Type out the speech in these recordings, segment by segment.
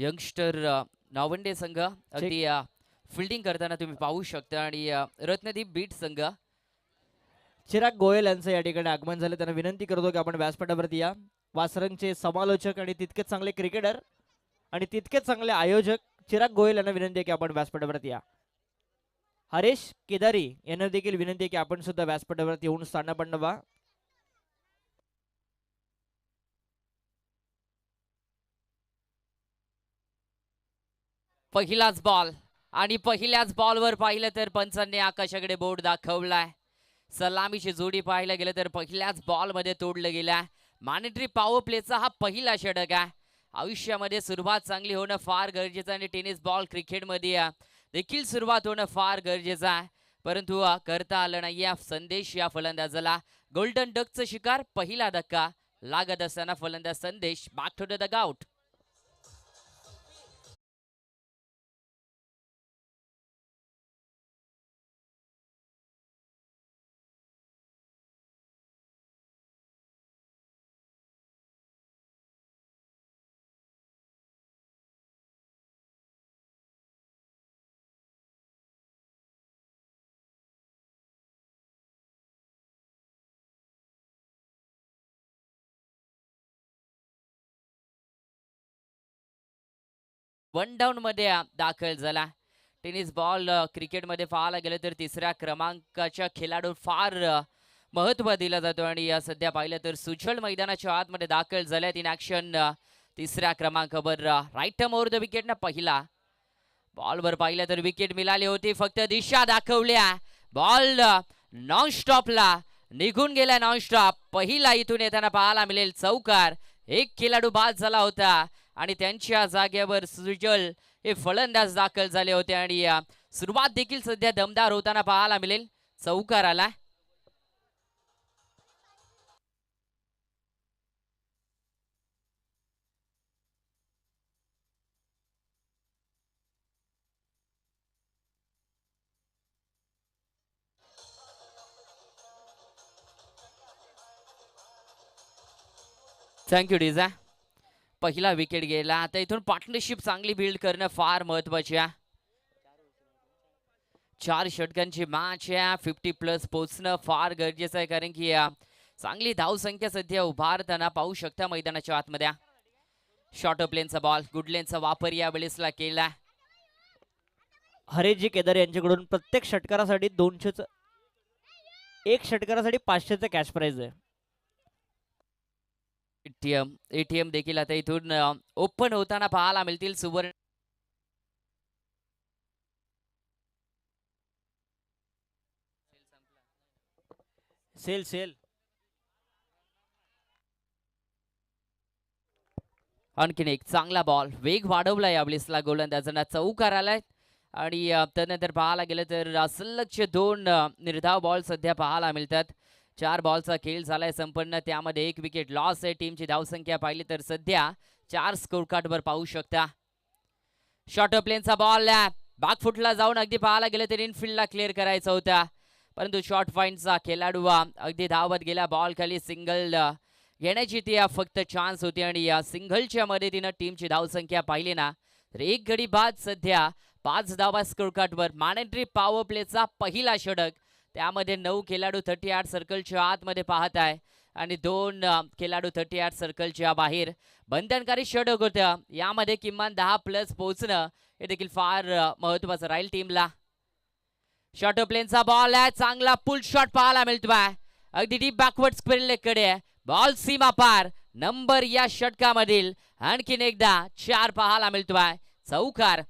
Youngster नावंडे संघ अगदी fielding करताना तुम्ही पाहू शकता आणि रत्नदीप बीट संघ चिराग गोयल यांचं या ठिकाणी आगमन झालं. त्यांना विनंती करतो की आपण व्यासपीठावरती या. वासरंगचे समालोचक आणि तितकेच चांगले क्रिकेटर आणि तितकेच चांगले आयोजक चिराग गोयल यांना विनंती आहे की आपण व्यासपीठावरती या. हरेश केदारी यांना देखील विनंती आहे की आपण सुद्धा व्यासपीठावरती येऊन स्थानापन्न व्हा. पहिलाच बॉल आणि पहिल्याच बॉलवर पाहिलं तर पंचांनी आकाशाकडे बोर्ड दाखवलाय. सलामीची जोडी पाहायला गेलं तर पहिल्याच बॉलमध्ये तोडलं गेलाय. मॅन्डेटरी पॉवर प्लेचा हा पहिला षटक आहे. आयुष्यामध्ये सुरुवात चांगली होणं फार गरजेचं आणि टेनिस बॉल क्रिकेटमध्ये देखील सुरुवात होणं फार गरजेचं आहे. परंतु करता आलं नाही. संदेश या फलंदाजाला गोल्डन डकचं शिकार. पहिला धक्का लागत असताना फलंदाज Sandesh back to the dugout. One down मध्ये दाखल झाला. टेनिस बॉल क्रिकेटमध्ये पाहायला गेलं तर तिसऱ्या क्रमांकाच्या खेळाडू फार महत्व दिलं जातो आणि सध्या पाहिलं तर सुजल मैदानाच्या आतमध्ये दाखल झाल्यात. इन ऍक्शन तिसऱ्या क्रमांकावर right arm over the wicket ना पहिला बॉलवर पाहिलं तर विकेट मिळाली होती. फक्त दिशा दाखवल्या. बॉल नॉन स्टॉपला निघून गेला. नॉन स्टॉप पहिला इथून येताना पाहायला मिळेल चौकार. एक खेळाडू बाद झाला होता आणि त्यांच्या जागेवर सुजल हे फलंदाज दाखल झाले होते आणि सुरुवात देखील सध्या दमदार होताना पाहायला मिळेल. चौकार आला. थँक्यू डिझा. पहिला विकेट गेला. आता इथून पार्टनरशिप चांगली बिल्ड करणं फार महत्वाची आहे. 4 षटकांची मॅच आहे. 50+ पोहोचणं फार गरजेचं आहे कारण की चांगली धावसंख्या सध्या उभारताना पाहू शकता मैदानाच्या आतमध्ये. शॉर्ट प्लेनचा बॉल गुडलेनचा वापर या वेळेसला केला. हरेशजी केदार यांच्याकडून प्रत्येक षटकारासाठी 200चं एक षटकारासाठी 500चं कॅश प्राइज आहे. एटीएम देखील आता इथून ओपन होताना पाहायला मिळतील. सुवर्ण सेल सेल आणखीन एक चांगला बॉल. वेग वाढवला यावेळेसला गोलंदाजांना. चौकार आलाय आणि त्यानंतर पाहायला गेलं तर सलगचे 2 निर्धाव बॉल सध्या पाहायला मिळतात. 4 बॉलचा खेळ झालाय संपन्न. त्यामध्ये 1 विकेट लॉस आहे. टीमची धावसंख्या पाहिली तर सध्या 4 स्कोर कार्डवर पाहू शकता. शॉर्ट प्लेनचा बॉल बॅकफुटला जाऊन अगदी पाहायला गेलं तर इनफिल्डला क्लिअर करायचा होता परंतु शॉर्ट पॉइंटचा खेळाडू अगदी धावत गेला. बॉल खाली सिंगल घेण्याची ती फक्त चान्स होती आणि या सिंगलच्या मदतीनं टीमची धावसंख्या पाहिली ना तर 1 गडी बाद. सध्या 5 धावा स्कोर कार्डवर. मॅन्डेटरी पॉवर प्लेचा पहिला षटक. त्यामध्ये 9 खेळाडू 38 सर्कलच्या आतमध्ये पाहत आहे आणि 2 खेळाडू 38 सर्कलच्या बाहेर. बंधनकारी षटक होतं. यामध्ये किमान 10+ पोहोचणं हे देखील फार महत्वाचं राहील टीमला. शॉर्ट प्लेनचा बॉल आहे. चांगला पुल शॉट पाहायला मिळतोय. अगदी डीप बॅकवर्ड स्क्वेअर लेगकडे बॉल सीमा पार. नंबर या षटकामधील आणखीन एकदा 4 पाहायला मिळतोय. चौकार.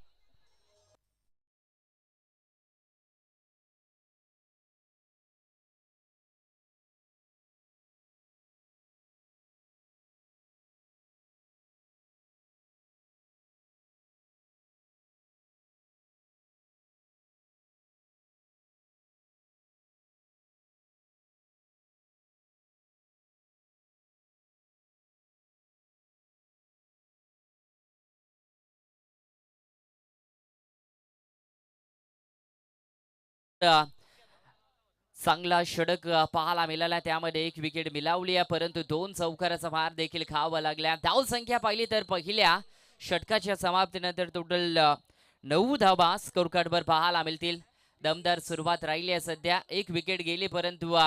चांगला षटक पाहायला मिळाला. त्यामध्ये 1 विकेट मिळवली आहे परंतु 2 चौकाराचा भार देखील खावा लागला. धावसंख्या पाहिली तर पहिल्या षटकाच्या समाप्तीनंतर टोटल 9 धावा स्कोर कार्डवर पाहायला मिळतील. दमदार सुरुवात राहिली आहे सध्या. एक विकेट गेली परंतु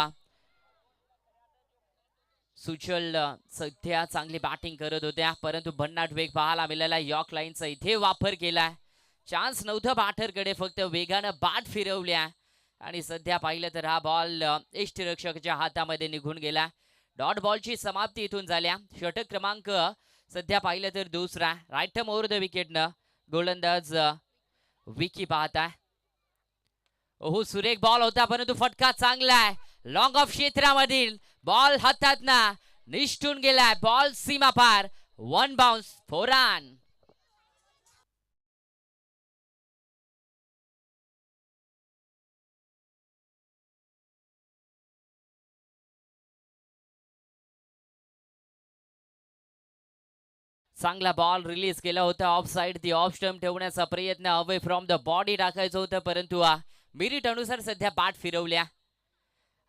सुचल सध्या चांगली बॅटिंग करत होत्या परंतु भन्नाट वेग पाहायला मिळाला. यॉर्क लाईनचा इथे वापर केला. चान्स नव्हता बॅटरकडे, फक्त वेगानं बॅट फिरवल्या आणि सध्या पाहिलं तर हा बॉल यष्टिरक्षकाच्या हातामध्ये निघून गेला. डॉट बॉलची समाप्ती इथून झाल्या. षटक क्रमांक सध्या पाहिलं तर दुसरा. राईट ओव्हर द विकेटनं गोलंदाज विकी पाहताय. ओहो, सुरेख बॉल होता परंतु फटका चांगला आहे. लॉंग ऑफ क्षेत्रामधील बॉल हातातना निष्ठून गेलाय. बॉल सीमा पार. 1 बाउन्स 4 रन. चांगला बॉल रिलीज केला होता ऑफ साइड. ती ऑफ स्टंप ठेवण्याचा प्रयत्न अवे फ्रॉम द बॉडी टाकायचं होतं परंतु मेरिट अनुसार सध्या बॅट फिरवल्या.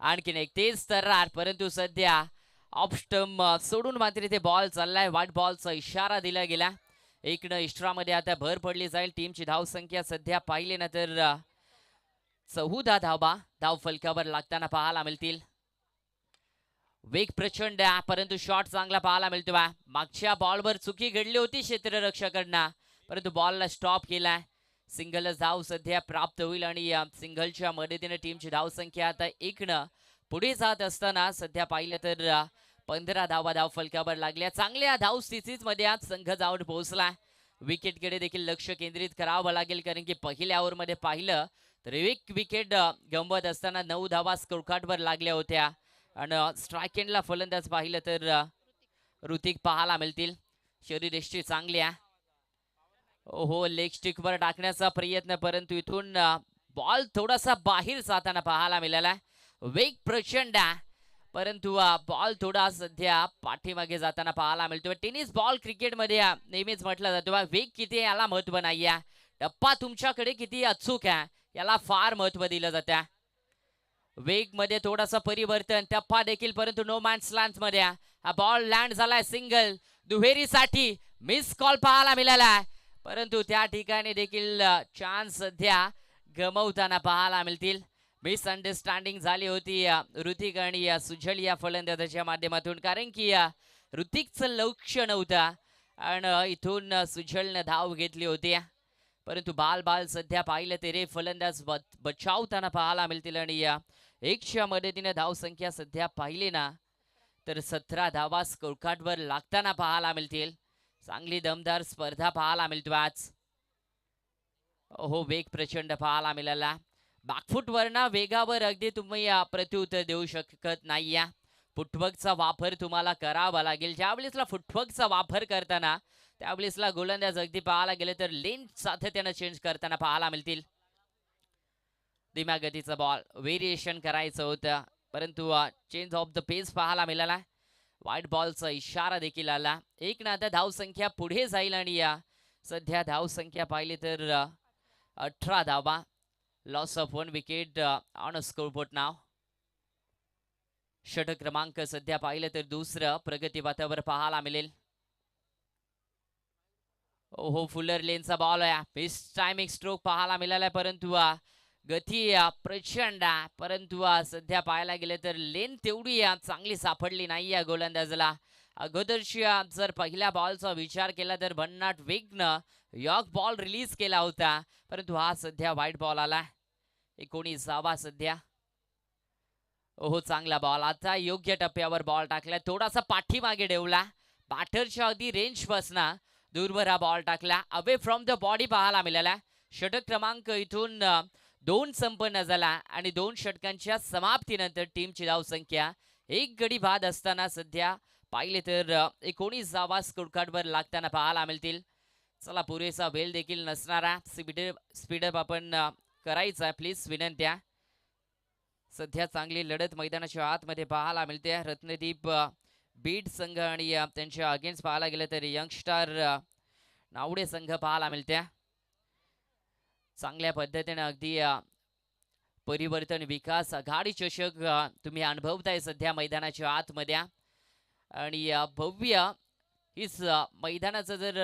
आणखीन एक तेज तर्रार परंतु सध्या ऑफ स्टंप सोडून मात्र ते बॉल चाललाय. व्हाईट बॉलचा इशारा दिला गेला. एकनं इष्ट्रामध्ये आता भर पडली जाईल. टीमची धाव संख्या सध्या पाहिली ना तर 14 धावा धाव फलकावर लागताना पाहायला मिळतील. वेग प्रचंड आहे परंतु शॉट चांगला पाहायला मिळतो. मागच्या बॉलवर चुकी घडली होती क्षेत्ररक्षकांना परंतु बॉलला स्टॉप केलाय. सिंगलच धाव सध्या प्राप्त होईल आणि सिंगलच्या मदतीने टीमची धाव संख्या आता 1नं पुढे जात असताना सध्या पाहिलं तर 15 धावा धाव फलकावर लागल्या. चांगल्या धाव स्थितीमध्ये आज संघ जाऊन पोहोचला. विकेटकडे देखील लक्ष केंद्रित करावं लागेल कारण की पहिल्या ओव्हरमध्ये पाहिलं तर एक विकेट गमवत असताना 9 धावा स्कोर कार्डवर लागल्या होत्या आणि स्ट्राईक एंडला फलंदाज पाहिलं तर ऋतिक पाहायला मिळतील. शरीरयष्टी चांगली आहे. ओहो, लेग स्टिकवर टाकण्याचा प्रयत्न परंतु इथून बॉल थोडासा बाहेर जाताना पाहायला मिळाला. वेग प्रचंड आहे परंतु बॉल थोडा सध्या पाठीमागे जाताना पाहायला मिळतो. टेनिस बॉल क्रिकेटमध्ये नेहमीच म्हटलं जातं वेग किती याला महत्व नाही आहे, टप्पा तुमच्याकडे किती अचूक आहे याला फार महत्व दिलं जातं. वेग मध्ये थोडासा परिवर्तन, टप्पा देखील परंतु नो मॅन्स लँड मध्ये हा बॉल लँड झालाय. सिंगल दुहेरीसाठी मिस कॉल पाहायला मिळाला परंतु त्या ठिकाणी देखील चान्स सध्या गमवताना पाहायला मिळतील. मिसअंडरस्टँडिंग झाली होती ऋतिक आणि सुजल या फलंदाजाच्या माध्यमातून कारण की ऋतिकचं लक्ष नव्हतं आणि इथून सुजलनं धाव घेतली होती परंतु बाल सध्या पाहिलं ते रे फलंदाज बचावताना पाहायला मिळतील आणि 1च्या मदतीने धाव संख्या सध्या पाहिली ना तर 17 धावा स्कोर कार्डवर लागताना पाहायला मिळतील. चांगली दमदार स्पर्धा पाहायला मिळतो आज. हो, वेग प्रचंड पाहायला मिळाला. बॅकफुटवरना वेगावर अगदी तुम्ही प्रत्युत्तर देऊ शकत नाही. फुटवर्कचा वापर तुम्हाला करावा लागेल. ज्यावेळेसला फुटवर्कचा वापर करताना त्यावेळेसला गोलंदाज अगदी पाहायला गेले तर लेन सातत्यानं चेंज करताना पाहायला मिळतील. धीम्या गतीचा बॉल व्हेरिएशन करायचं होतं परंतु चेंज ऑफ द पेस पाहायला मिळाला. व्हाईट बॉलचा इशारा देखील आला. 1नं आता धाव संख्या पुढे जाईल आणि सध्या धाव संख्या पाहिली तर 18 धावा. Loss of 1 wicket on a scoreboard नाव. षटक क्रमांक सध्या पाहिलं तर दुसरं प्रगती पथावर पाहायला मिळेल. ओहो, फुलर लेनचा बॉल आहे. मिस टायमिंग स्ट्रोक पाहायला मिळाला परंतु गती प्रचंड परंतु सध्या पाहायला गेले तर लेन तेवढी चांगली सापडली नाही गोलंदाजाला. अगोदरची जर पहिल्या बॉलचा विचार केला तर भन्नाट वेगनं यॉर्क बॉल रिलीज केला होता परंतु हा सध्या व्हाईट बॉल आला. 19 सध्या. ओहो, चांगला बॉल. आता योग्य टप्प्यावर बॉल टाकला. थोडासा पाठीमागे ठेवला. बॅटरच्या अगदी रेंज पासना दूरवर हा बॉल टाकला. अवे फ्रॉम द बॉडी पाहायला मिळाला. षटक क्रमांक इथून 2 संपन्न झाला आणि 2 षटकांच्या समाप्तीनंतर टीमची धाव संख्या 1 गडी बाद असताना सध्या पाहिले तर 19 धावा स्कोर कार्डवर लागताना पाहायला मिळतील. चला, पुरेसा वेळ देखील नसणारा स्पीडअप आपण करायचा प्लीज विनंत्या. सध्या चांगली लढत मैदानाच्या आतमध्ये पाहायला मिळते. रत्नदीप बीड संघ आणि त्यांच्या अगेन्स्ट पाहायला गेलं तर यंगस्टार नावडे संघ पाहायला मिळते. चांगल्या पद्धतीने अगदी परिवर्तन विकास आघाडी चषक तुम्ही अनुभवताय सध्या मैदानाच्या आतमध्ये आणि भव्य हीच मैदानाचा जर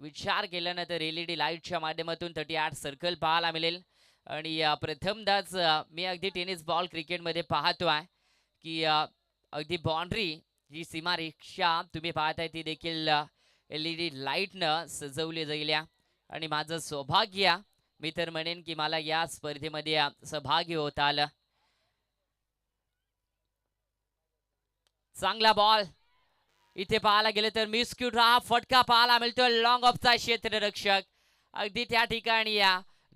विचार केला ना तर LED लाईटच्या माध्यमातून 38 सर्कल पाहायला मिळेल. आणि प्रथमदाच मी अगदी टेनिस बॉल क्रिकेटमध्ये पाहतोय की अगदी बाउंड्री जी सीमारेषा तुम्ही पाहताय ती देखील LED लाईटनं सजवली जाईल. आणि माझं सौभाग्य, मी तर म्हणेन की मला या स्पर्धेमध्ये सहभागी होता आलं. चांगला बॉल इथे पाहायला गेलं तर मिसक्यूट हा फटका पाहायला मिळतो. लॉंग ऑफचा क्षेत्ररक्षक अगदी त्या ठिकाणी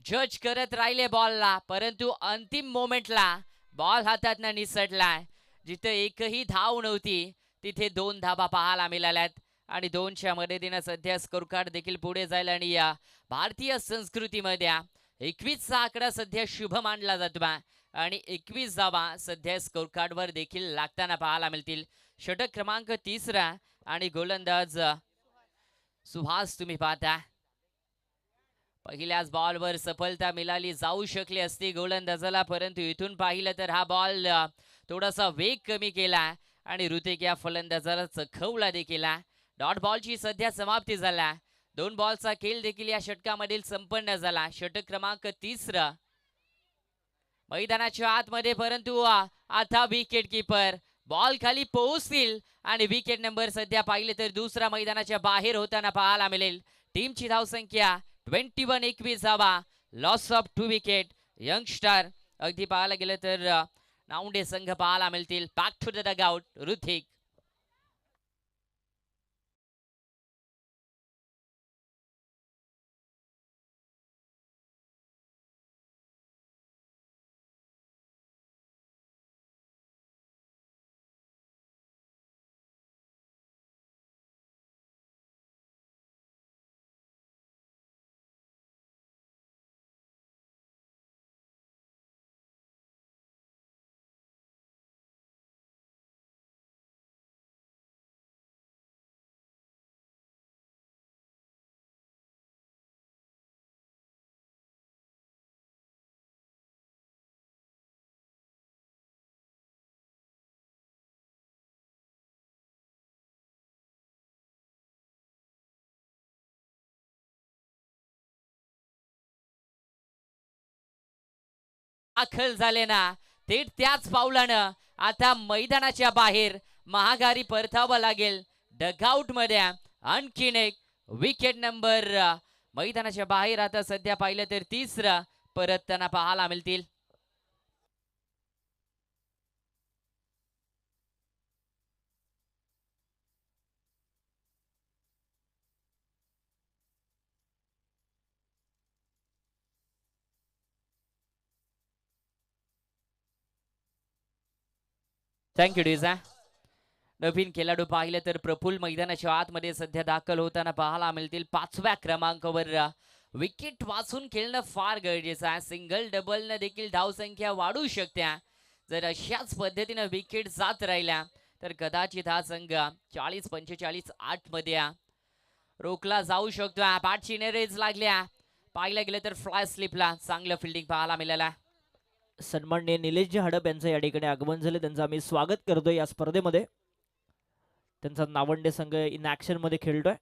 जज करत राहिले बॉलला, परंतु अंतिम मोमेंटला बॉल हातातनं निसटलाय. जिथे एकही धाव नव्हती तिथे 2 धावा पाहायला मिळाल्यात आणि 2च्या मदतीनं सध्या स्कोर कार्ड देखील पुढे जाईल. आणि या भारतीय संस्कृतीमध्ये 21चा आकडा सध्या शुभ मानला जातो आणि 21 धावा सध्या स्कोर कार्डवर देखील लागताना पाहायला मिळतील. षटक क्रमांक 3 आणि गोलंदाज सुहास तुम्ही पाहता. पहिल्याच बॉलवर सफलता मिळाली जाऊ शकली असती गोलंदाजाला, परंतु इथून पाहिलं तर हा बॉल थोडासा वेग कमी केला आणि ऋतिक या फलंदाजाला चखवला देखील. डॉट बॉलची सध्या समाप्ती झाला. 2 बॉलचा खेळ देखील या षटकामधील संपन्न झाला. षटक क्रमांक 3 मैदानाच्या आतमध्ये, परंतु आता विकेट किपर बॉल खाली पोहोचतील आणि विकेट नंबर सध्या पाहिले तर दुसरा मैदानाच्या बाहेर होताना पाहायला मिळेल. टीमची धावसंख्या 21 धावा, लॉस ऑफ 2 विकेट. यंगस्टर अगदी पाहायला गेलं तर नाऊंडे संघ पाहायला मिळतील. Back to the dugout Hrithik. दाखल झाले ना थेट त्याच पावलानं आता मैदानाच्या बाहेर महागारी परतावं लागेल. डगआउट मध्ये आणखीन एक विकेट नंबर मैदानाच्या बाहेर आता सध्या पाहिलं तर 3 परतताना पाहायला मिळतील. थँक्यू डिझा. नवीन खेळाडू पाहिले तर प्रफुल्ल मैदानाच्या आतमध्ये सध्या दाखल होताना पाहायला मिळतील. 5व्या क्रमांकावर विकेट वाचून खेळणं फार गरजेचं आहे. सिंगल डबलनं देखील धावसंख्या वाढू शकते. जर अशाच पद्धतीनं विकेट जात राहिल्या तर कदाचित हा संघ 40-45-8 मध्ये रोखला जाऊ शकतो. पाठची नेरेज लागल्या. पाहिलं गेलं तर फ्लाय स्लिपला चांगलं फिल्डिंग पाहायला मिळालं. सन्माननीय निलेशजी हडप यांचं या ठिकाणी आगमन झाले. त्यांचं आम्ही स्वागत करतोय या स्पर्धेमध्ये. त्यांचा नावंडे संघ इन ऍक्शन मध्ये खेळतोय.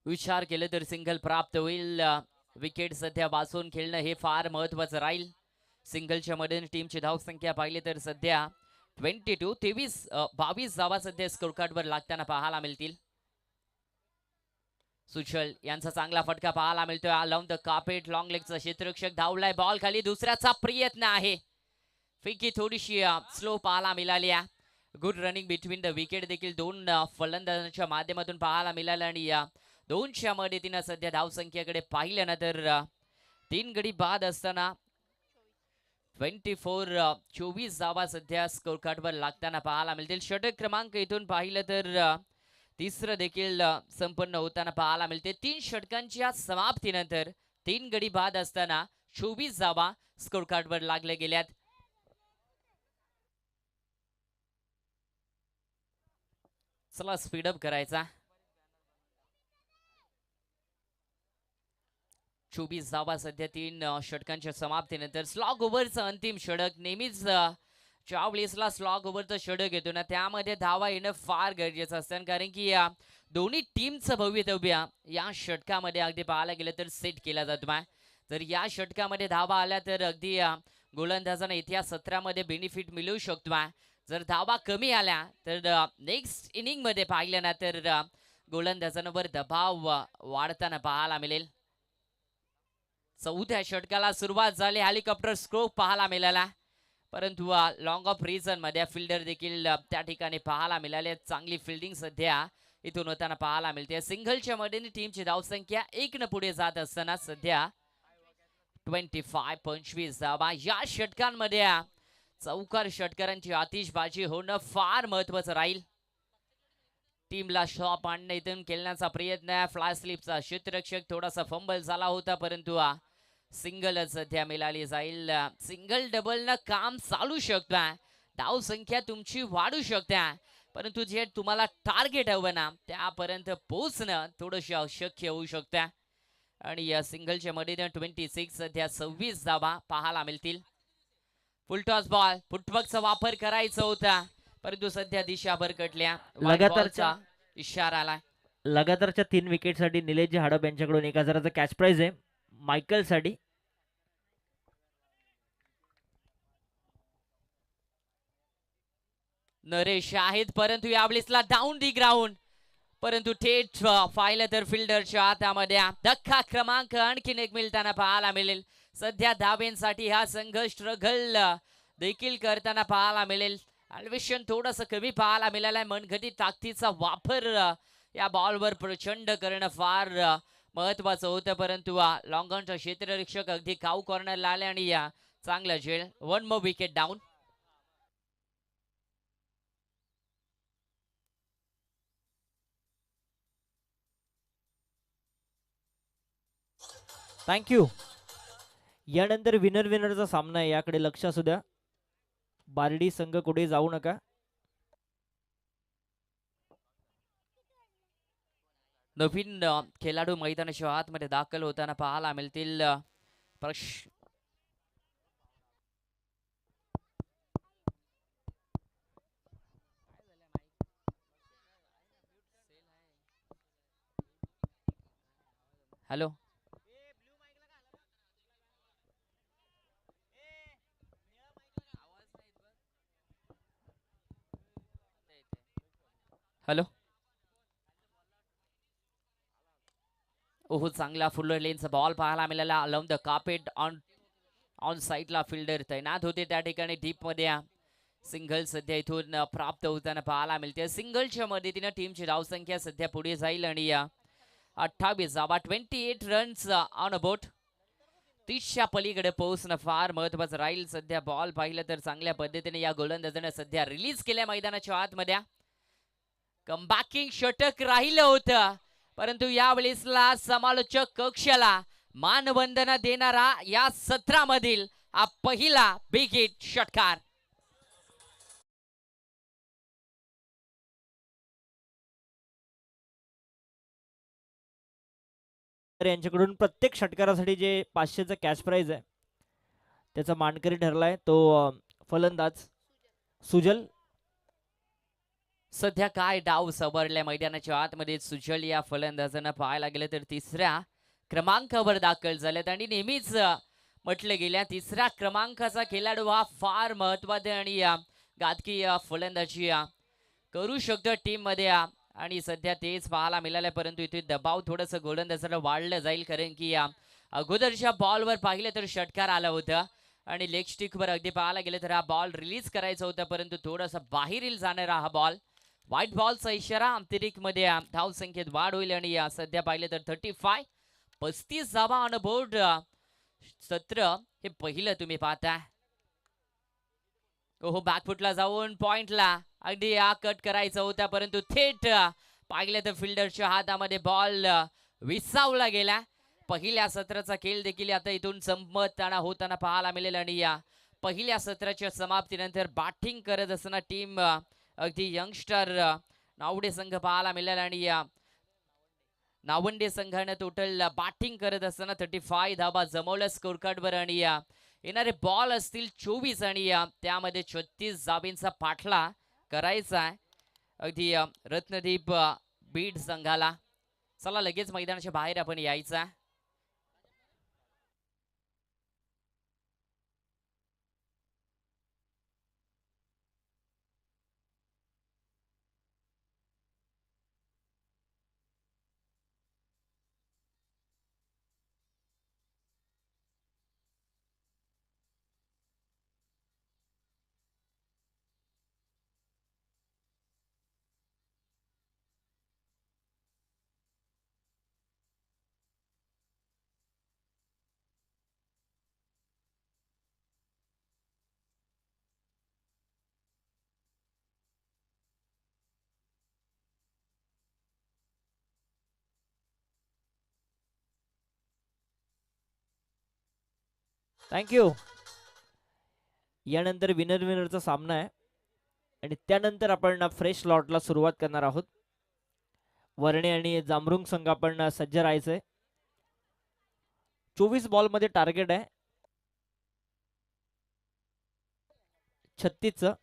विचार केलं तर सिंगल प्राप्त होईल. विकेट सध्या वाचून खेळणं हे फार महत्वाचं राहील. सिंगलच्या मध्ये टीमची धावसंख्या पाहिली तर सध्या 22 धावा सध्या स्कोर कार्डवर लागताना पाहायला मिळतील. सुचल यांचा चांगला फटका पाहायला मिळतोय. लावून द कार्पेट लॉंग लेगचा क्षेत्ररक्षक धावलाय. बॉल खाली दुसऱ्याचा प्रयत्न आहे. फिकी थोडीशी स्लो पाहायला मिळाली. Good running between the wicket देखील 2 फलंदाजांच्या माध्यमातून पाहायला मिळालं. आणि या 2च्या मदतीनं सध्या धावसंख्येकडे पाहिलं ना तर 3 गडी बाद असताना 24 धावा सध्या स्कोर कार्डवर लागताना पाहायला मिळतील. षटक क्रमांक इथून पाहिलं तर 3 देखील संपन्न होताना पाहायला मिळते. 3 षटकांच्या समाप्तीनंतर 3 गडी बाद असताना 24 धावा स्कोर कार्डवर लागले गेल्यात. चला स्पीडअप करायचा. 24 धावा सध्या 3 षटकांच्या समाप्तीनंतर. स्लॉग ओव्हरचं अंतिम षटक नेहमीच ज्या वेळेसला स्लॉग ओव्हरचं षटक येतो ना त्यामध्ये धावा येणं फार गरजेचं असतं कारण की दोन्ही टीमचं भवितव्य या षटकामध्ये अगदी पाहायला गेलं तर सेट केला जातो आहे. जर या षटकामध्ये धावा आल्या तर अगदी गोलंदाजांना इतिहास सत्रामध्ये बेनिफिट मिळू शकतो आहे. जर धावा कमी आल्या तर नेक्स्ट इनिंगमध्ये पाहिलं ना तर गोलंदाजांवर दबाव वाढताना पाहायला मिळेल. चौथ्या षटकाला सुरुवात झाली. हेलिकॉप्टर स्ट्रोक पाहायला मिळाला परंतु लॉंग ऑफ रिझन मध्ये फिल्डर देखील त्या ठिकाणी पाहायला मिळाले. चांगली फिल्डिंग सध्या इथून होताना पाहायला मिळते. सिंगलच्या मदतीने टीमची धावसंख्या 1 न पुढे जात असताना सध्या 25 धावा. या षटकांमध्ये चौकार षटकारांची आतिषबाजी होणं फार महत्वाचं राहील. टीमला शॉप आणणं इथून खेळण्याचा प्रयत्न. फ्लाय स्लिपचा क्षेत्ररक्षक थोडासा फंबल झाला होता परंतु सिंगल सध्या मिळाली जाईल. सिंगल डबल न काम चालू शकतं. धाव संख्या तुमची वाढू शकते परंतु जे तुम्हाला टार्गेट हवं ना त्यापर्यंत पोहोचणं थोडंसं अशक्य होऊ शकतं. आणि या सिंगलच्या मदतीने 26 सध्या 26 धावा पाहायला मिळतील. फुलटॉस बॉल फुटवर्कचा वापर करायचा होता परंतु सध्या दिशा भरकटल्या. लगातारच्या इशारा आलाय. लगातारच्या 3 विकेटसाठी निलेशजी हडप यांच्याकडून 1000चा कॅच प्राइज आहे मायकल साठी. नरेश आहेत परंतु यावेळेसला डाऊन दी ग्राउंड परंतु थेट पाहिलं तर फिल्डरच्या हातामध्ये धक्का क्रमांक आणखीन एक मिळताना पाहायला मिळेल. सध्या धावेंसाठी हा संघ स्ट्रगल देखील करताना पाहायला मिळेल. अल्वेशन थोडंसं कमी पाहायला मिळालाय. मनगटी ताकदीचा वापर या बॉलवर प्रचंड करणं फार महत्वाचं होतं परंतु लॉंग ऑनचा क्षेत्ररक्षक अगदी काऊ कॉर्नरला आले आणि चांगलं झेल. 1 मोर विकेट डाऊन. थँक्यू. यानंतर विनरचा सामना आहे याकडे लक्ष असू द्या. बार्डी संघ कुठे जाऊ नका. नवीन खेळाडू मैदानाच्या आतमध्ये दाखल होताना पाहायला मिळतील. हॅलो हॅलो ओहो चांगला फुल लेनचा बॉल पाहायला मिळाला. अलाउंड द कार्पेट ऑन साईडला फिल्डर तैनात होते त्या ठिकाणी. डीप मध्ये सिंगल सध्या इथून प्राप्त होताना पाहायला मिळते. सिंगलच्या मदतीने टीमची धावसंख्या सध्या पुढे जाईल आणि 28 धावा 28 रन्स ऑन अ बोट. 30च्या पलीकडे पोहोचणं फार महत्वाचं राहील. सध्या बॉल पाहिलं तर चांगल्या पद्धतीने या गोलंदाजाने सध्या रिलीज केल्या मैदानाच्या आतमध्ये. कमबॅकिंग षटक राहिलं होतं परंतु यावेळेसला समालोचक कक्षाला मानवंदना देणारा या सत्रामधील हा पहिला बिग हिट षटकार. यांच्याकडून प्रत्येक षटकारासाठी जे 500चा कॅच प्राइज आहे त्याचा मानकरी ठरलाय तो फलंदाज सुजल. सध्या काय डाव सबरल्या मैदानाच्या आतमध्ये सुजल या फलंदाजांना पाहायला गेलं तर 3ऱ्या क्रमांकावर दाखल झालेत आणि नेहमीच म्हटलं गेल्या 3ऱ्या क्रमांकाचा खेळाडू हा फार महत्वाचा आणि घातकी फलंदाजी करू शकतो टीम मध्ये आणि सध्या तेच पाहायला मिळालं परंतु इथे दबाव थोडंसं गोलंदाजाला वाढलं जाईल कारण की अगोदरच्या बॉलवर पाहिलं तर षटकार आला होता आणि लेग स्टिकवर अगदी पाहायला गेलं तर हा बॉल रिलीज करायचा होता परंतु थोडासा बाहेरील जाणारा हा बॉल. व्हाईट बॉलचा इशारा. अंतरिक मध्ये धाव संख्येत वाढ होईल आणि सध्या पाहिलं तर 35 धावा ऑन बोर्ड. सत्र हे पहिलं तुम्ही पाहता. ओहो बॅकफुटला जाऊन पॉइंटला अगदी कट करायचा होता परंतु थेट पाहिलं तर फिल्डरच्या हातामध्ये बॉल विसावला गेला. पहिल्या सत्राचा खेळ देखील आता इथून संपताना होताना पाहायला मिळेल आणि या पहिल्या सत्राच्या समाप्तीनंतर बॅटिंग करत असताना टीम अगदी यंगस्टर नावडे संघ पाहायला मिळेल आणि नावंडे संघाने टोटल बॅटिंग करत असताना 35 धावा जमवल्या स्कोर कार्डवर आणि येणारे बॉल असतील 24 आणि त्यामध्ये 36 धाबींचा पाठला करायचा आहे अगदी रत्नदीप बीड संघाला. चला लगेच मैदानाच्या बाहेर आपण यायचं आहे. थँक्यू. यानंतर विनर विनरचा सामना आहे आणि त्यानंतर आपण फ्रेश लॉटला सुरुवात करणार आहोत. वर्णे आणि जांभरुंग संघ आपण सज्ज राहायचंय. 24 बॉल मध्ये टार्गेट आहे 36चं.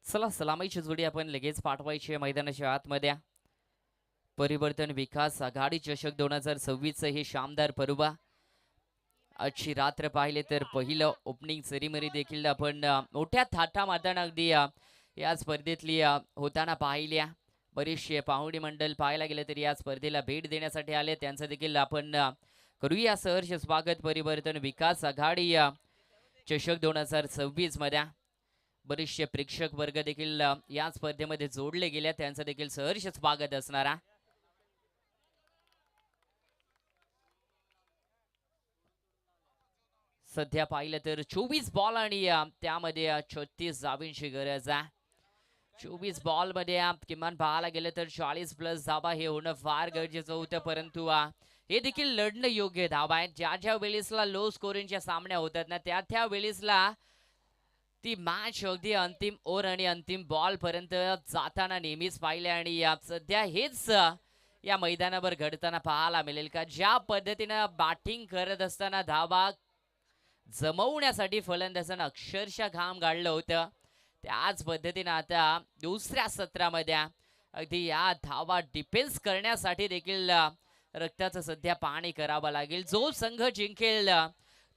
चला सलामीची जोडी आपण लगेच पाठवायची आहे मैदानाच्या आतमध्ये. परिवर्तन विकास आघाडी चषक 2026 हे शानदार पर्व. आजची रात्र पाहिले तर पहिलं ओपनिंग सेरेमनी देखील आपण मोठ्या थाटामाटानं अगदी या स्पर्धेतली होताना पाहिल्या. बरेचसे पाहुणे मंडळ पाहायला गेले तर या स्पर्धेला भेट देण्यासाठी आले, त्यांचं देखील आपण करूया सहर्ष स्वागत. परिवर्तन विकास आघाडी चषक 2026 मध्ये बरेचसे प्रेक्षक वर्ग देखील या स्पर्धेमध्ये जोडले गेले, त्यांचं देखील सहर्ष स्वागत असणारा. सध्या पाहिलं तर 24 बॉल आणि त्यामध्ये 36 धाबींची गरज आहे. 24 बॉल मध्ये किमान पाहायला गेलं तर 40+ धाबा हे होणं फार गरजेचं होतं, परंतु हे देखील लढणं योग्य धाबा आहे. ज्या वेळेसला लो स्कोरिंगच्या सामन्या होतात ना, त्या वेळेसला ती मॅच अगदी अंतिम ओव्हर आणि अंतिम बॉल पर्यंत जाताना नेहमीच पाहिले आणि सध्या हेच या मैदानावर घडताना पाहायला मिळेल का ज्या पद्धतीनं बॅटिंग करत असताना धाबा जमवण्यासाठी फलंदाजांना अक्षरशः घाम गाळलं होतं, त्याच पद्धतीनं आता दुसऱ्या सत्रामध्ये अगदी या धावा डिफेन्स करण्यासाठी देखील रक्ताचं सध्या पाणी करावं लागेल. जो संघ जिंकेल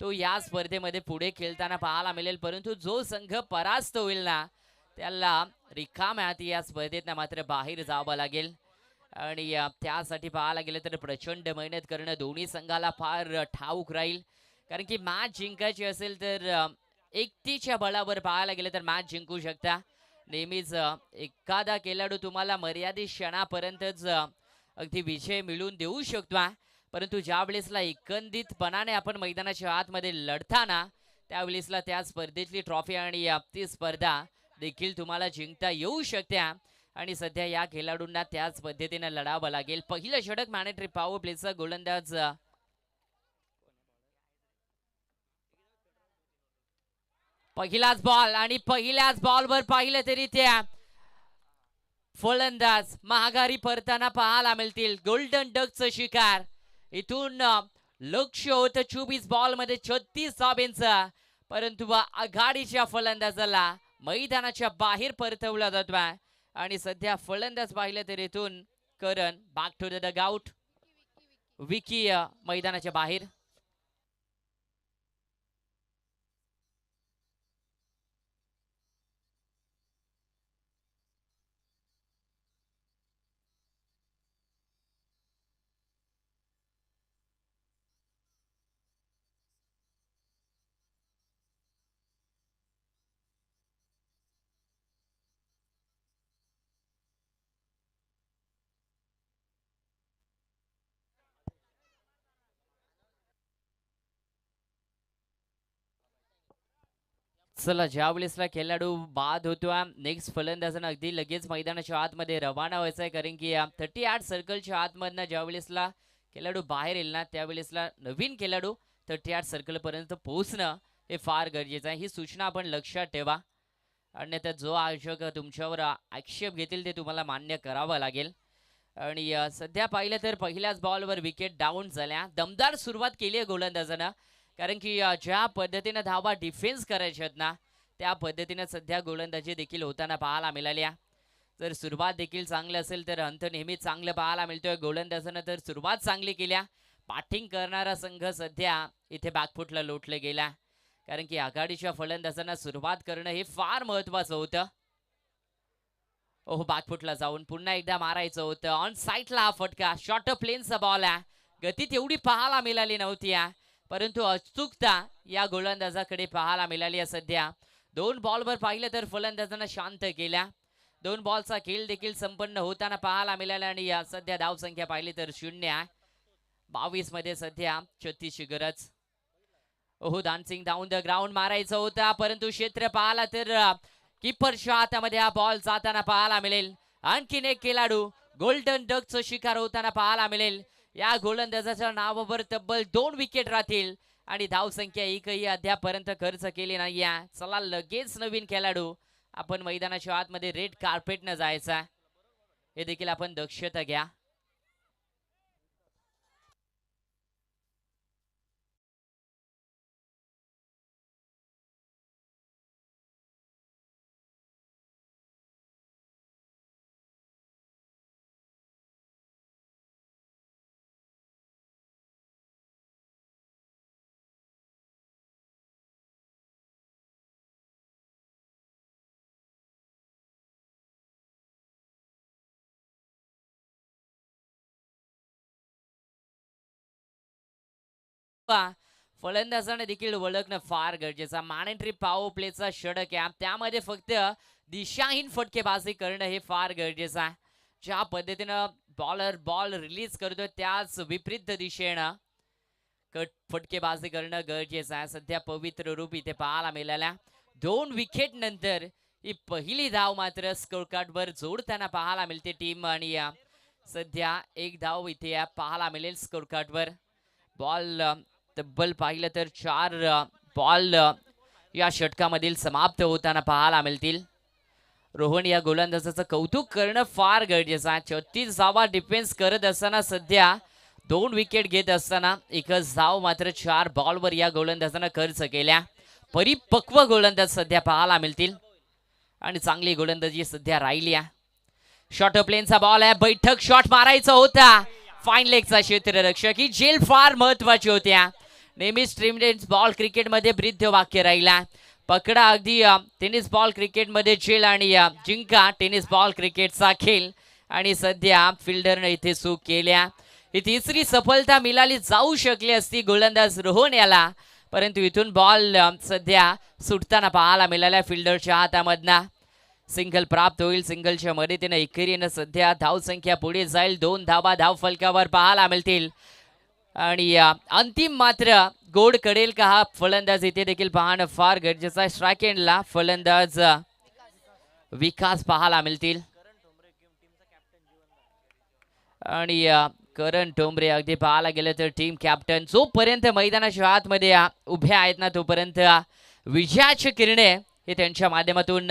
तो या स्पर्धेमध्ये पुढे खेळताना पाहायला मिळेल, परंतु जो संघ परास्त होईल ना त्याला रिकाम्या हाती या स्पर्धेत मात्र बाहेर जावं लागेल. आणि त्यासाठी पाहायला गेलं तर प्रचंड मेहनत करणं दोन्ही संघाला फार ठाऊक राहील, कारण की मॅच जिंकायची असेल तर एकटीच्या बळावर पाहायला गेलं तर मॅच जिंकू शकता. नेहमीच एखादा खेळाडू तुम्हाला मर्यादित क्षणापर्यंतच अगदी विजय मिळवून देऊ शकतो, परंतु ज्या वेळेसला एकंदरीतपणाने आपण मैदानाच्या आतमध्ये लढताना त्यावेळेसला त्या स्पर्धेतली ट्रॉफी आणि ती स्पर्धा देखील तुम्हाला जिंकता येऊ शकते. आणि सध्या या खेळाडूंना त्याच पद्धतीने लढावं लागेल. पहिलं षटक मॅनेटरी पॉवर प्लेचा गोलंदाज पहिलाच बॉल आणि पहिल्याच बॉलवर पाहिलं तरी त्या फलंदाज महागारी परताना पाहायला मिळतील. गोल्डन डकचं शिकार इथून लक्ष होतं 24 बॉल मध्ये 36 धाब्यांचा, परंतु आघाडीच्या फलंदाजाला मैदानाच्या बाहेर परतवला जातोय. आणि सध्या फलंदाज पाहिलं तर इथून Karan back to the dugout. Vicky मैदानाच्या बाहेर. चला ज्यावेळेसला खेळाडू बाद होतो नेक्स्ट फलंदाजानं अगदी लगेच मैदानाच्या आतमध्ये रवाना व्हायचं आहे, कारण की 38 सर्कलच्या आतमधनं ज्यावेळेसला खेळाडू बाहेर येईल ना त्यावेळेसला नवीन खेळाडू 38 सर्कलपर्यंत पोहोचणं हे फार गरजेचं आहे. ही सूचना आपण लक्षात ठेवा, अन्यथा जो आयोजक तुमच्यावर आक्षेप घेतील ते तुम्हाला मान्य करावं लागेल. आणि सध्या पाहिलं तर पहिल्याच बॉलवर विकेट डाऊन झाल्या. दमदार सुरुवात केली आहे गोलंदाजानं, कारण की ज्या पद्धतीनं धावा डिफेन्स करायच्या आहेत ना त्या पद्धतीनं सध्या गोलंदाजी देखील होताना पाहायला मिळाल्या. जर सुरुवात देखील चांगली असेल तर अंत नेहमी चांगलं पाहायला मिळतोय. गोलंदाजानं तर सुरुवात चांगली केल्या. बॅटिंग करणारा संघ सध्या इथे बॅकफुटला लोटले गेला, कारण की आघाडीच्या फलंदाजांना सुरुवात करणं हे फार महत्वाचं होतं. ओहो, बॅकफुटला जाऊन पुन्हा एकदा मारायचं होतं. ऑन साईडला हा फटका, शॉर्ट प्लेनचा बॉल आहे. गती तेवढी पाहायला मिळाली नव्हती परंतु अचूकता या गोलंदाजाकडे पाहायला मिळाली आहे. सध्या 2 बॉलवर पाहिलं तर फलंदाजांना शांत केल्या. 2 बॉलचा खेळ देखील संपन्न होताना पाहायला मिळाला आणि सध्या धावसंख्या पाहिली तर 0 22 मध्ये सध्या 36 ची गरज. ओहो, डान्सिंग डाऊन द ग्राउंड मारायचं होतं, परंतु क्षेत्र पाहिला तर कीपरच्या हातामध्ये हा बॉल जाताना पाहायला मिळेल. आणखीन एक खेळाडू गोल्डन डकचं शिकार होताना पाहायला मिळेल. या गोलंदाजाच्या नावावर तब्बल 2 विकेट राहतील आणि धावसंख्या एकही अद्यापर्यंत खर्च केली नाहीये. चला लगेच नवीन खेळाडू आपण मैदानाच्या आतमध्ये रेड कार्पेटनं जायचा, हे देखील आपण दक्षता घ्या. फलंदाजाने देखील ओळखणं फार गरजेचं. मॅनेटरी पॉवर प्लेचा षटक आहे, त्यामध्ये फक्त दिशाहीन फटकेबाजी करणं हे फार गरजेचं आहे. ज्या पद्धतीनं बॉलर बॉल रिलीज करतोय त्याच विपरीत दिशेनं फटकेबाजी करणं गरजेचं आहे. सध्या पवित्र रूप इथे पाहायला मिळाल्या. 2 विकेट नंतर ही पहिली धाव मात्र स्कोर कार्डवर जोडताना पाहायला मिळते टीम आणि सध्या 1 धाव इथे पाहायला मिळेल स्कोर कार्डवर. बॉल तब्बल पाहिलं तर 4 बॉल या षटकामधील समाप्त होताना पाहायला मिळतील. रोहन या गोलंदाजाचं कौतुक करणं फार गरजेचं आहे. 36 धावा डिफेन्स करत असताना सध्या 2 विकेट घेत असताना एकच धाव मात्र 4 बॉलवर या गोलंदाजानं खर्च केल्या. परिपक्व गोलंदाज सध्या पाहायला मिळतील आणि चांगली गोलंदाजी सध्या राहिली आहे. शॉर्ट प्लेनचा बॉल आहे, बैठक शॉट मारायचा होता. फाईन लेगचा क्षेत्ररक्षक, ही झेल फार महत्वाची होत्या. नेहमी स्ट्रीमलेस बॉल क्रिकेटमध्ये ब्रीद वाक्य राहिला. पकडा अगदी टेनिस बॉल क्रिकेटमध्ये झेल आणि जिंका टेनिस बॉल क्रिकेटचा खेळ. आणि सध्या फिल्डरने इथे चूक केल्या. ही तिसरी सफलता मिळाली जाऊ शकली असती गोलंदाज रोहन याला, परंतु इथून बॉल सध्या सुटताना पाहायला मिळाल्या फिल्डरच्या हातामधना. सिंगल प्राप्त होईल. सिंगलच्या मदतीनं एकेरीनं सध्या धावसंख्या पुढे जाईल. 2 धावा धाव फलकावर पाहायला मिळतील आणि अंतिम मात्र गोड कडेल का हा फलंदाज इथे देखील पाहणं फार गरजेचं आहे. स्ट्राईक एंडला फलंदाज विकास पाहायला मिळतील आणि करण ठोंबरे अगदी पाहायला गेलं तर टीम कॅप्टन. जोपर्यंत मैदानाच्या आतमध्ये उभे आहेत ना तोपर्यंत विजयाची किरणे हे त्यांच्या माध्यमातून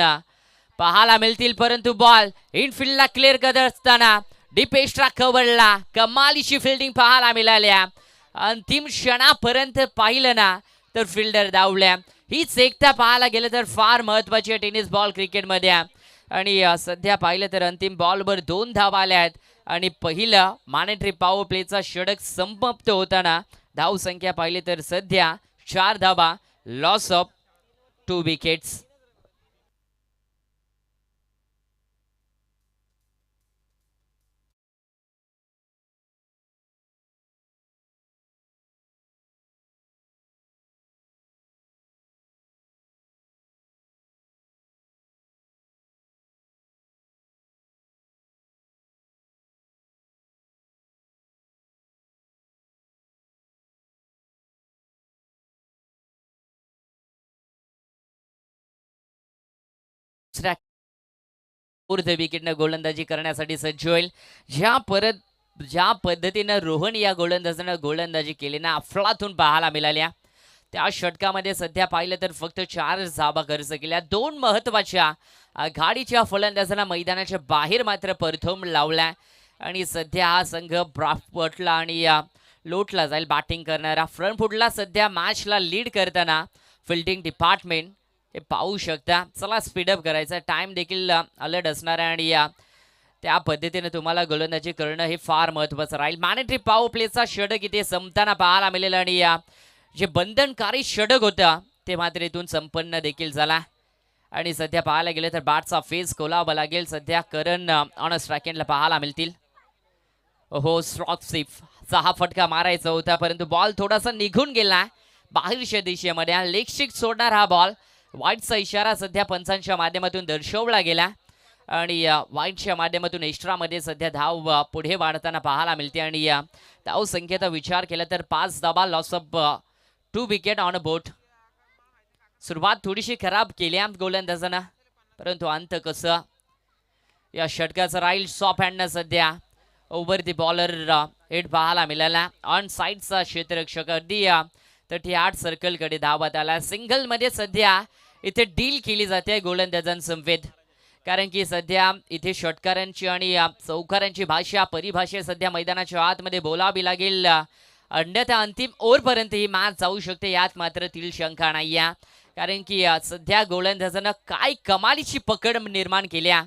पाहायला मिळतील. परंतु बॉल इनफिल्डला क्लिअर करत असताना डीप एक्स्ट्रा कव्हरला कमालीची फिल्डिंग पाहायला मिळाल्या. अंतिम क्षणापर्यंत पाहिलं ना तर फिल्डर धावल्या. हीच एकता पाहायला गेलं तर फार महत्वाची आहे टेनिस बॉल क्रिकेटमध्ये. आणि सध्या पाहिलं तर अंतिम बॉलवर 2 धावा आल्या आहेत आणि पहिलं मॅनेटरी पॉवर प्लेचा षटक समाप्त होताना धावसंख्या पाहिली तर सध्या 4 धावा, लॉस ऑफ 2 विकेट्स. ऊर्ध्व विकेटनं गोलंदाजी करण्यासाठी सज्ज होईल. ज्या पद्धतीनं रोहन या गोलंदाजानं गोलंदाजी केली ना, अफलातून पाहायला मिळाल्या. त्या षटकामध्ये सध्या पाहिलं तर फक्त 4 धावा खर्च केल्या. 2 महत्वाच्या आघाडीच्या फलंदाजांना मैदानाच्या बाहेर मात्र परथोम लावला आणि सध्या हा संघ ब्राफपटला आणि लोटला जाईल. बॅटिंग करणारा फ्रंट फुटला सध्या मॅचला लीड करताना फिल्डिंग डिपार्टमेंट हे पाहू शकता. चला स्पीडअप करायचा, टाइम देखील अलर्ट असणार आहे आणि त्या पद्धतीने तुम्हाला गोलंदाजी करणं हे फार महत्त्वाचं राहील. मॅनेटरी पॉवर प्लेचा षटक इथे संपताना पाहायला मिळेल आणि जे बंधनकारी षटक होता ते मात्र इथून संपन्न देखील झाला आणि सध्या पाहायला गेलं तर बॅटचा फेस खोलावा लागेल. सध्या करण ऑन स्ट्राइकला पाहायला मिळतील. हो, स्ट्रॉक स्लिपचा हा फटका मारायचा होता परंतु बॉल थोडासा निघून गेला बाहेरच्या दिशेमध्ये. लेग स्टिक सोडणार हा बॉल. वाईटचा इशारा सध्या पंचांच्या माध्यमातून दर्शवला गेला आणि वाईटच्या माध्यमातून एक्स्ट्रामध्ये सध्या धाव पुढे वाढताना पाहायला मिळते आणि धाव संख्येचा विचार केला तर 5 धावा, लॉस ऑफ 2 विकेट ऑन अ बोट. सुरुवात थोडीशी खराब केली गोलंदाजांना परंतु अंत कसं या षटकाचं राहील. सॉफ्ट हँडनं सध्या ओव्हर दी बॉलर हिट पाहायला मिळाला. ऑन साईडचा क्षेत्ररक्षक अगदी 38 सर्कलकडे धावत आला. सिंगलमध्ये सध्या इथे डील केली जाते गोलंदाजांसमवेत कारण की सध्या इथे षटकारांची आणि चौकारांची परिभाषा सध्या मैदानाच्या आतमध्ये बोलावी लागेल. अन्यथा अंतिम ओव्हरपर्यंत ही मॅच जाऊ शकते यात मात्र तील शंका नाही आहे कारण की सध्या गोलंदाजांना काय कमालीची पकड निर्माण केल्या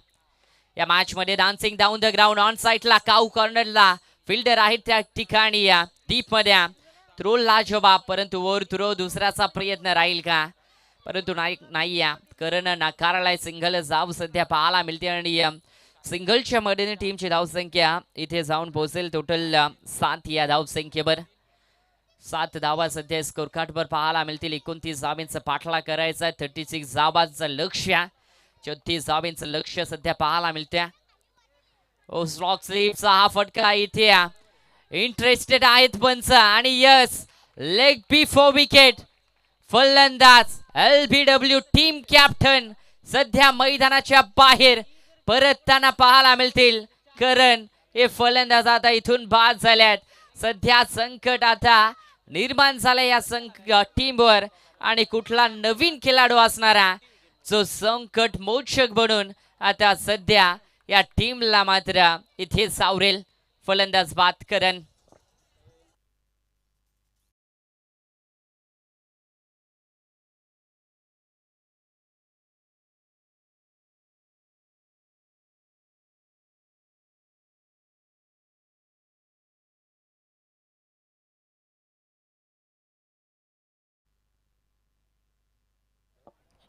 या मॅचमध्ये. Dancing down the ground on साईडला काऊ कॉर्नरला फिल्डर आहेत त्या ठिकाणी डीपमध्ये थ्रो लाजवाब परंतु ओव्हर थ्रो दुसऱ्याचा प्रयत्न राहील का परंतु नाही करण नाकारलाय. सिंगल धाव सध्या पाहायला मिळते आणि सिंगलच्या मदतीने टीमची धावसंख्या इथे जाऊन पोहोचेल टोटल 7 या धावसंख्येवर. 7 धावा सध्या स्कोर कार्डवर पाहायला मिळतील. 29 धावांचा पाठलाग करायचा. 36 धावांचं लक्ष्य, 34 धावांचं लक्ष्य सध्या पाहायला मिळते. ओ स्ट्रॉक स्लिपचा हा फटका इथे इंटरेस्टेड आहेत पंच आणि यस लेग बिफोर विकेट. फलंदाज LBW टीम कॅप्टन सध्या मैदानाच्या बाहेर परतताना पाहायला मिळतील. करण हे फलंदाज आता इथून बाद झाल्यात. सध्या संकट आता निर्माण झालं या टीमवर आणि कुठला नवीन खेळाडू असणारा जो संकट मोचक बनून आता सध्या या टीमला मात्र इथे सावरेल. फलंदाज बाद करण.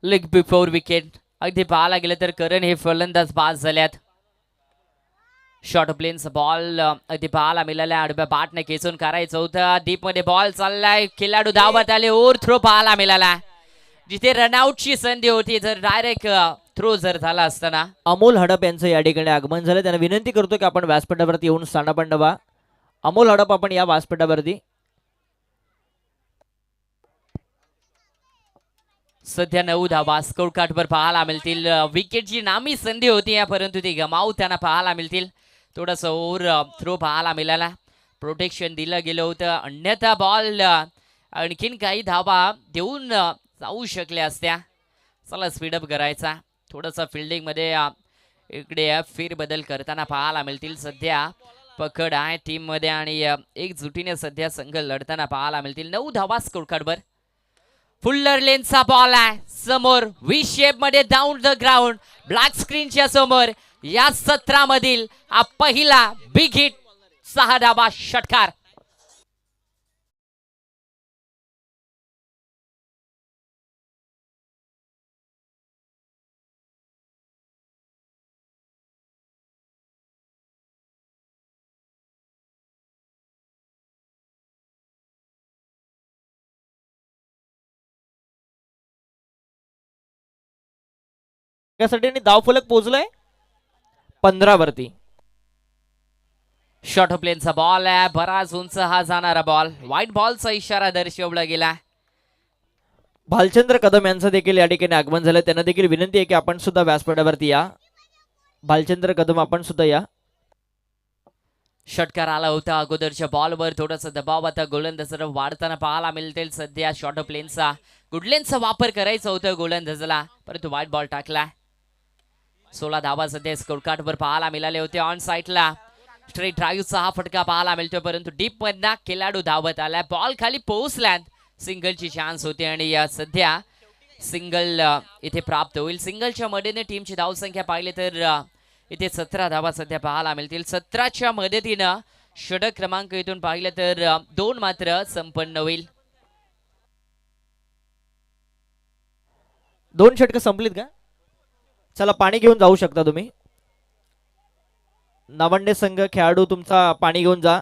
Leg before wicket. अगदी पाहायला गेलं तर करण हे फलंदाज बाद झाल्यात. शॉर्ट प्लेनचा बॉल अगदी पाहायला मिळाला. आडव्या बॅटने खेचून करायचं होतं. डीप मध्ये बॉल चाललाय. खेळाडू धावत आले. ओव्हर थ्रो पाहायला मिळाला. जिथे रनआउटची संधी होती जर डायरेक्ट थ्रो जर झाला असताना. अमोल हडप यांचं या ठिकाणी आगमन झालं. त्यांना विनंती करतो की आपण व्यासपीठावरती येऊन स्थान ठेवा. अमोल हडप आपण या व्यासपीठावरती. सध्या 9 धावा स्कोर कार्डवर पाहायला मिळतील. विकेटची नामी संधी होती परंतु ती गमावताना पाहायला मिळतील. थोडंसं ओव्हर थ्रो पाहायला मिळाला. प्रोटेक्शन दिलं गेलं होतं अन्यथा बॉल आणखीन काही धावा देऊन जाऊ शकल्या असत्या. चला स्पीडअप करायचा. थोडंसं फिल्डिंगमध्ये इकडे फेरबदल करताना पाहायला मिळतील. सध्या पकड आहे टीममध्ये आणि एकजुटीने सध्या संघ लढताना पाहायला मिळतील. 9 धावा स्कोर कार्डवर. फुल्लर लेनचा बॉल आहे समोर व्ही शेप मध्ये डाऊन द ग्राउंड ब्लॅक स्क्रीनच्या समोर. या सत्रामधील हा पहिला बिग हिट. 6 धावा षटकार. त्यासाठी धाव फलक पोहोचलाय 15 वरती. शॉर्ट प्लेनचा बॉल आहे. बराच उंच हा जाणारा बॉल. व्हाईट बॉलचा इशारा दर्शवला गेला. भालचंद्र कदम यांचं देखील या ठिकाणी आगमन झालं. त्यांना देखील विनंती आहे की आपण सुद्धा व्यासपीठावरती या. भालचंद्र कदम आपण सुद्धा या. षटकार आला होता अगोदरच्या बॉलवर. थोडासा दबाव आता गोलंदाजाला वाढताना पाहायला मिळतील. सध्या शॉर्ट प्लेनचा गुडलेनचा वापर करायचा होता गोलंदाजाला, परंतु वाईट बॉल टाकला. 16 धावा सध्या स्कोर कार्डवर पाहायला मिळाले होते. ऑन साईडला स्ट्रेट ड्राईव्हचा हा फटका पाहायला मिळतोय, परंतु डीप मधना खेळाडू धावत आला. बॉल खाली पोहोचल्यात सिंगलची चान्स होती आणि सध्या सिंगल इथे प्राप्त होईल. सिंगलच्या मदतीने टीमची धावसंख्या पाहिली तर इथे 17 धावा सध्या पाहायला मिळतील. 17च्या मदतीनं षटक क्रमांक इथून पाहिलं तर 2 मात्र संपन्न होईल. 2 षटकं संपलीत का? चला पाणी घेऊन जाऊ शकता तुम्ही. नावंडे संघ खेळाडू तुमचा पाणी घेऊन जा.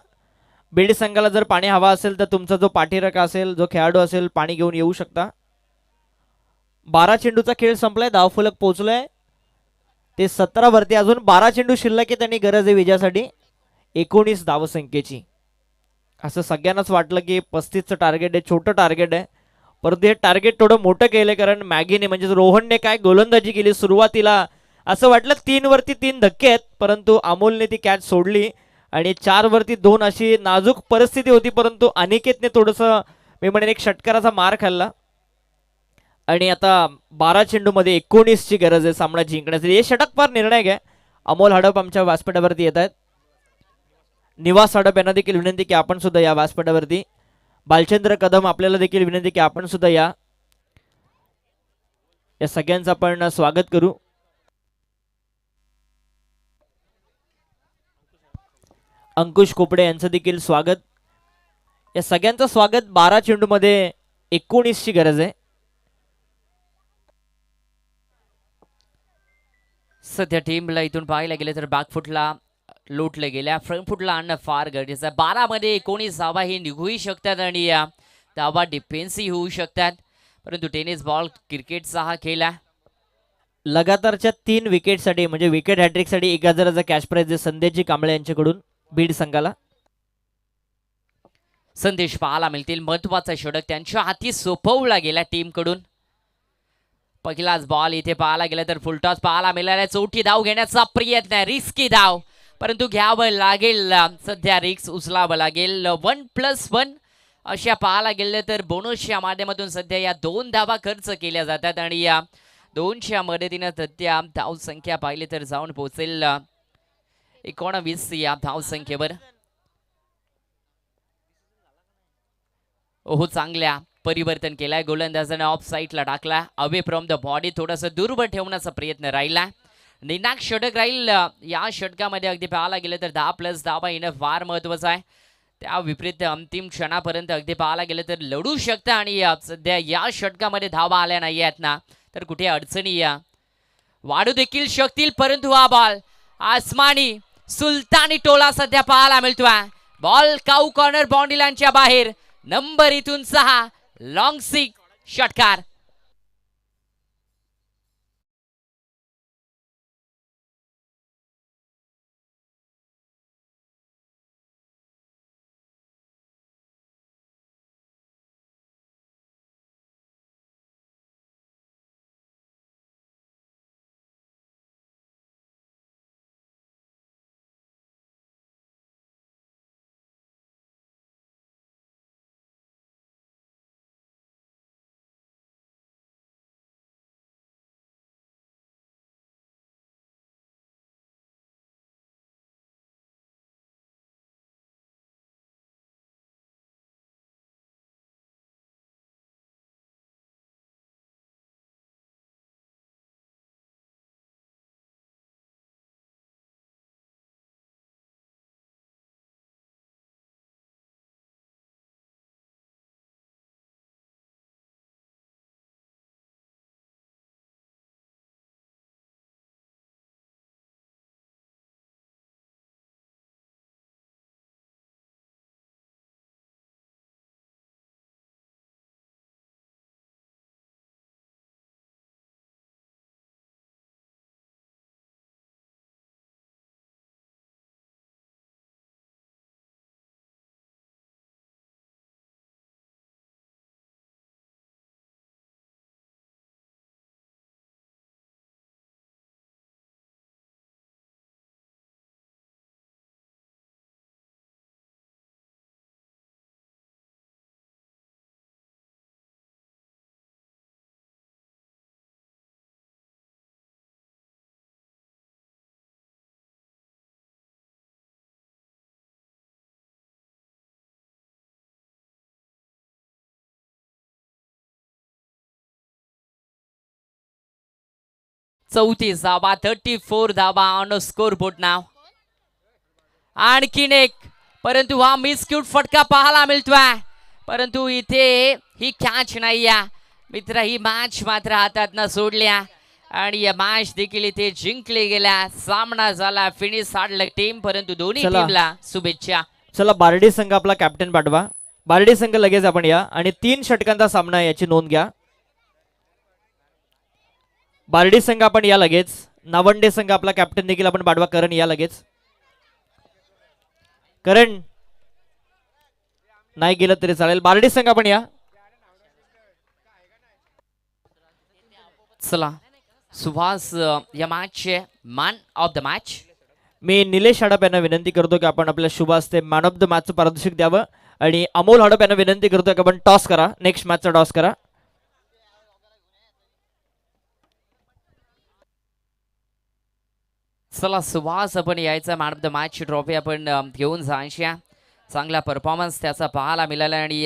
बीड संघाला जर पाणी हवा असेल तर तुमचा जो पाठीराख असेल, जो खेळाडू असेल, पाणी घेऊन येऊ शकता. 12 चेंडूचा खेळ संपलाय. धावफलक पोहोचलाय ते 17 वरती. अजून 12 चेंडू शिल्लक आहे. त्यांनी गरज आहे विजयासाठी 19 धावसंख्येची. असं सगळ्यांनाच वाटलं की 35चं टार्गेट आहे, छोटं टार्गेट आहे, परंतु हे टार्गेट थोडं मोठं केलं. कारण मॅगीने म्हणजे रोहनने काय गोलंदाजी केली. सुरुवातीला असं वाटलं 3 वरती 3 धक्के आहेत, परंतु अमोलने ती कॅच सोडली आणि 4 वरती 2 अशी नाजूक परिस्थिती होती, परंतु अनिकेतने थोडंसं मी म्हणेन एक षटकाराचा मार खाल्ला. आणि आता 12 चेंडूमध्ये 19ची गरज आहे सामना जिंकण्यासाठी. हे षटक फार निर्णायक आहे. अमोल हडप आमच्या व्यासपीठावरती येत आहेत. निवास हडप यांना देखील विनंती की आपण सुद्धा या व्यासपीठावरती. भालचंद्र कदम आपल्याला देखील विनंती की आपण सुद्धा या. या सगळ्यांचं आपण स्वागत करू. अंकुश कोपडे यांचं देखील स्वागत. या सगळ्यांचं स्वागत. 12 चेंडूमध्ये 19ची गरज आहे. सध्या टीमला इथून पाहायला गेले तर बॅकफुटला लोटले गेल्या, फ्रंटफुटला आणणं फार गरजेचं आहे. 12 मध्ये 19 धावा ही निघूही शकतात आणि धावा डिफेन्सही होऊ शकतात, परंतु टेनिस बॉल क्रिकेटचा हा खेळ आहे. लगातारच्या 3 विकेटसाठी म्हणजे विकेट हॅट्रिकसाठी 1000चा कॅश प्राइज आहे संदेशजी कांबळे यांच्याकडून बीड संघाला. संदेश पाहायला मिळतील. महत्वाचा षटक त्यांच्या हाती सोपवला गेला टीमकडून. पहिलाच बॉल इथे पाहायला गेला तर फुलटॉस पाहायला मिळाला. चौथी धाव घेण्याचा प्रयत्न आहे, रिस्की धाव, परंतु घ्यावं लागेल. सध्या रिस्क उचलावं लागेल. 1+1 अशा पाहायला गेलं तर बोनसच्या माध्यमातून सध्या या 2 धावा खर्च केल्या जातात आणि या 2च्या मदतीनं सध्या धाव संख्या पाहिली तर जाऊन पोहोचेल 19 या धाव संख्येवर. ओहो, चांगल्या परिवर्तन केलाय गोलंदाजाने. ऑफ साईडला टाकला. अवे फ्रॉम द बॉडी थोडासा दूरवर ठेवण्याचा प्रयत्न राहिला. निर्णायक षटक राहील. या षटकामध्ये अगदी पाहायला गेलं तर 10+ धावा येणं फार महत्वाचं आहे. त्या विपरीत अंतिम क्षणापर्यंत अगदी पाहायला गेलं तर लढू शकतं आणि सध्या या षटकामध्ये धावा आल्या नाही आहेत ना तर कुठे अडचणी वाढू देखील शकतील, परंतु हा बॉल आसमानी सुलतानी टोला सध्या पाहायला मिळतोय. बॉल काऊ कॉर्नर बाउंड्री लाईनच्या बाहेर. नंबर इथून 6 लॉंग सिक षटकार. 34 धावा, 34 धावा ऑन स्कोर बोर्ड नाव. आणखीन एक, परंतु हा मिसक्यूट फटका पाहायला मिळतोय, परंतु इथे ही कॅच नाही या मित्र. ही मॅच मात्र हातात सोडल्या आणि या मॅच देखील इथे जिंकले गेल्या. सामना झाला, फिनिश हाडलं टीम, परंतु दोन्ही चला. टीमला शुभेच्छा. चला बार्डी संघ आपला कॅप्टन पाठवा. बार्डी संघ लगेच आपण या आणि 3 षटकांचा सामना आहे, याची नोंद घ्या. बार्डी संघ आपण या लगेच. नावंडे संघ आपला कॅप्टन देखील आपण पाठवा. करण या लगेच. करण नाही गेलं तरी चालेल. बार्डी संघ आपण या. चला सुहास या मॅचचे मॅन ऑफ द मॅच. मी निलेश हडप यांना विनंती करतो की आपण आपल्या शुभ हस्ते मॅन ऑफ द मॅचचं पारितोषिक द्यावं आणि अमोल हडप यांना विनंती करतो की आपण टॉस करा, नेक्स्ट मॅचचा टॉस करा. चला सुहास आपण यायचा man of the match trophy आपण घेऊन जायच्या. चांगला परफॉर्मन्स त्याचा पाहायला मिळाला आणि